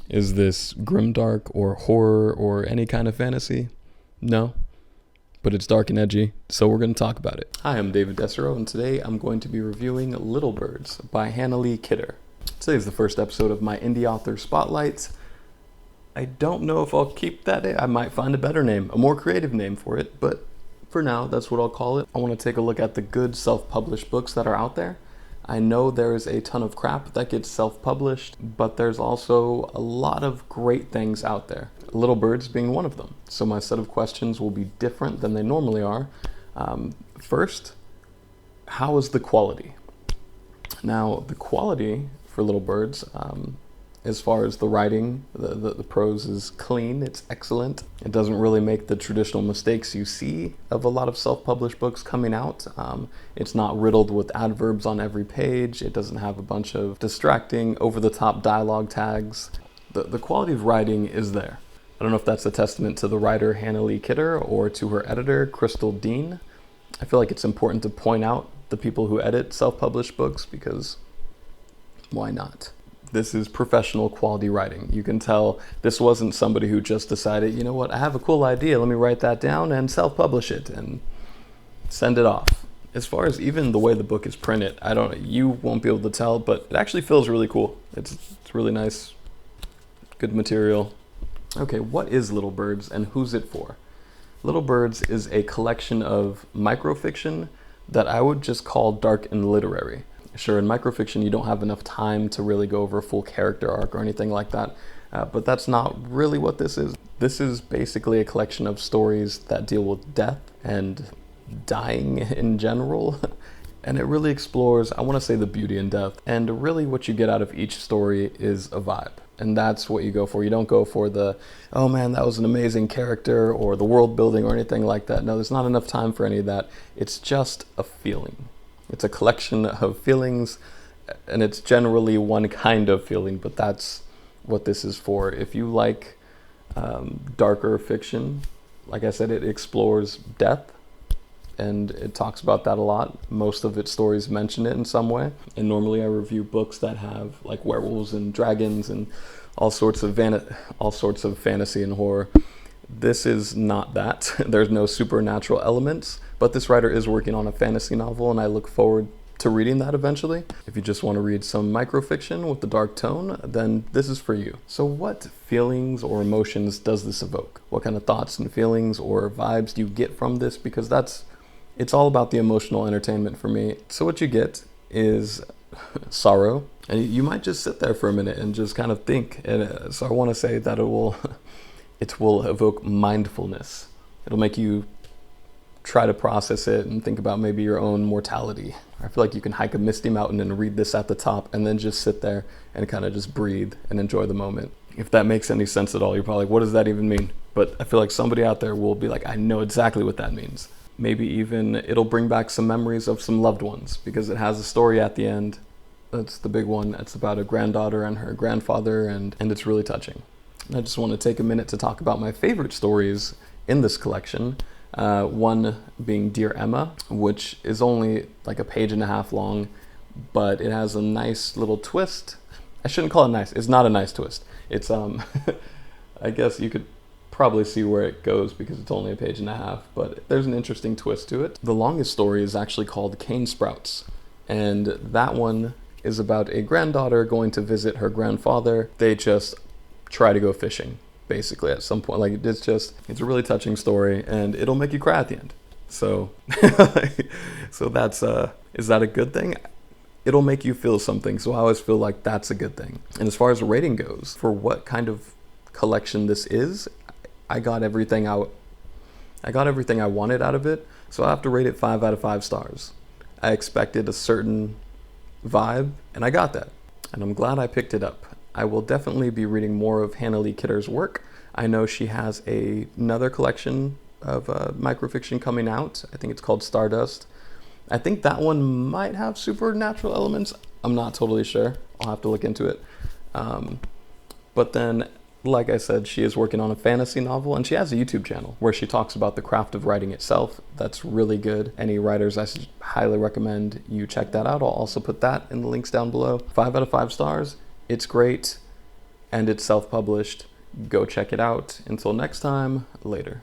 Is this grimdark or horror or any kind of fantasy? No, but it's dark and edgy, so we're going to talk about it. Hi, I'm David Desero, and today I'm going to be reviewing Little Birds by Hannah Lee Kidder. Today is the first episode of my indie author spotlight. I don't know if I'll keep that name. I might find a better name, a more creative name for it, but for now, that's what I'll call it. I want to take a look at the good self-published books that are out there. I know there is a ton of crap that gets self-published, but there's also a lot of great things out there. Little Birds being one of them. So my set of questions will be different than they normally are. First, how is the quality? Now, the quality for Little Birds, as far as the writing, the prose is clean, it's excellent. It doesn't really make the traditional mistakes you see of a lot of self-published books coming out. It's not riddled with adverbs on every page. It doesn't have a bunch of distracting, over-the-top dialogue tags. The quality of writing is there. I don't know if that's a testament to the writer Hannah Lee Kidder or to her editor, Crystal Dean. I feel like it's important to point out the people who edit self-published books because why not? This is professional quality writing. You can tell this wasn't somebody who just decided, you know what, I have a cool idea, let me write that down and self-publish it and send it off. As far as even the way the book is printed, you won't be able to tell, but it actually feels really cool. It's really nice, good material. Okay, what is Little Birds and who's it for? Little Birds is a collection of microfiction that I would just call dark and literary. Sure, in microfiction, you don't have enough time to really go over a full character arc or anything like that, but that's not really what this is. This is basically a collection of stories that deal with death and dying in general, and it really explores, I want to say, the beauty in death, and really what you get out of each story is a vibe, and that's what you go for. You don't go for the, oh man, that was an amazing character, or the world building or anything like that. No, there's not enough time for any of that. It's just a feeling. It's a collection of feelings, and it's generally one kind of feeling, but that's what this is for. If you like darker fiction, like I said, it explores death, and it talks about that a lot. Most of its stories mention it in some way, and normally I review books that have like werewolves and dragons and all sorts of fantasy and horror. This is not that. There's no supernatural elements, but this writer is working on a fantasy novel, and I look forward to reading that eventually. If you just want to read some microfiction with the dark tone, then this is for you. So what feelings or emotions does this evoke? What kind of thoughts and feelings or vibes do you get from this? Because it's all about the emotional entertainment for me. So what you get is sorrow, and you might just sit there for a minute and just kind of think. And so I want to say that it will evoke mindfulness. It'll make you try to process it and think about maybe your own mortality. I feel like you can hike a misty mountain and read this at the top and then just sit there and kind of just breathe and enjoy the moment. If that makes any sense at all, you're probably like, what does that even mean? But I feel like somebody out there will be like, I know exactly what that means. Maybe even it'll bring back some memories of some loved ones because it has a story at the end. That's the big one. It's about a granddaughter and her grandfather, and it's really touching. I just want to take a minute to talk about my favorite stories in this collection. One being Dear Emma, which is only like a page and a half long, but it has a nice little twist. I shouldn't call it nice. It's not a nice twist. It's, I guess you could probably see where it goes because it's only a page and a half, but there's an interesting twist to it. The longest story is actually called Cane Sprouts, and that one is about a granddaughter going to visit her grandfather. They just try to go fishing, basically, at some point. Like, it's a really touching story, and it'll make you cry at the end. So, so that's, is that a good thing? It'll make you feel something, so I always feel like that's a good thing. And as far as the rating goes, for what kind of collection this is, I got everything I wanted out of it, so I have to rate it 5 out of 5 stars. I expected a certain vibe, and I got that, and I'm glad I picked it up. I will definitely be reading more of Hannah Lee Kidder's work. I know she has another collection of microfiction coming out. I think it's called Stardust. I think that one might have supernatural elements. I'm not totally sure. I'll have to look into it. But then, like I said, she is working on a fantasy novel, and she has a YouTube channel where she talks about the craft of writing itself. That's really good. Any writers, I highly recommend you check that out. I'll also put that in the links down below. 5 out of 5 stars. It's great. and it's self-published. Go check it out. Until next time, later.